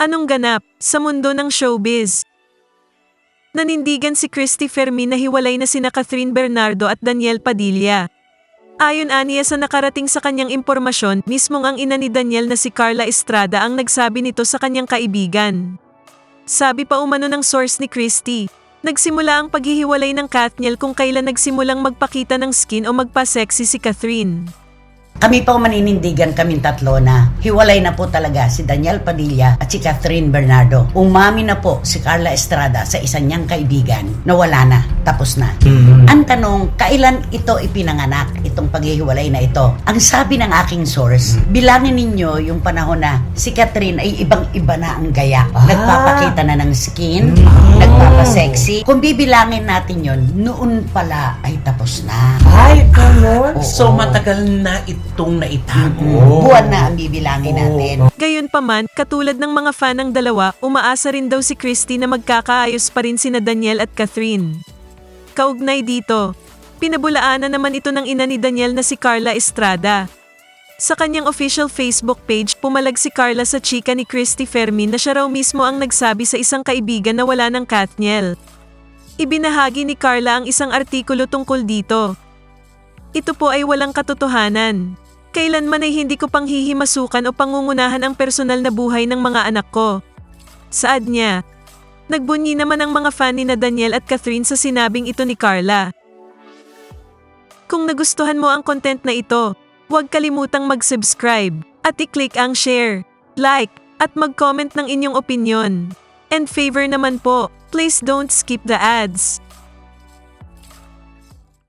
Anong ganap sa mundo ng showbiz? Nanindigan si Christy Fermin na hiwalay na sina Catherine Bernardo at Daniel Padilla. Ayon aniya sa nakarating sa kanyang impormasyon, mismong ang ina ni Daniel na si Carla Estrada ang nagsabi nito sa kanyang kaibigan. Sabi pa umano ng source ni Christy, nagsimula ang paghihiwalay ng Katniel kung kailan nagsimulang magpakita ng skin o magpa-sexy si Catherine. Kami pa maninindigan kaming tatlo na hiwalay na po talaga si Daniel Padilla at si Catherine Bernardo. Umami na po si Carla Estrada sa isa niyang kaibigan na wala na, tapos na. Ang tanong, kailan ito ipinanganak, itong paghihiwalay na ito? Ang sabi ng aking source, bilangin ninyo yung panahon na si Catherine ay ibang-iba na ang gaya. Nagpapakita na ng skin, nagpapasexy. Kung bibilangin natin yon, noon pala ay tapos na. Ay, gano'n? Oo. So matagal na itong naitago. Buwan na ang bibilangin natin. Gayunpaman, katulad ng mga fan ng dalawa, umaasa rin daw si Christy na magkakaayos pa rin sina Daniel at Catherine. Kaugnay dito, pinabulaanan naman ito ng ina ni Daniel na si Carla Estrada. Sa kanyang official Facebook page, pumalag si Carla sa chika ni Christy Fermin na siya raw mismo ang nagsabi sa isang kaibigan na wala ng Katniel. Ibinahagi ni Carla ang isang artikulo tungkol dito. Ito po ay walang katotohanan. Kailanman ay hindi ko pang hihimasukan o pangungunahan ang personal na buhay ng mga anak ko. Saad niya. Nagbunyi naman ang mga fan ni na Daniel at Catherine sa sinabing ito ni Carla. Kung nagustuhan mo ang content na ito, huwag kalimutang mag-subscribe at i-click ang share, like, at mag-comment ng inyong opinyon. And favor naman po, please don't skip the ads.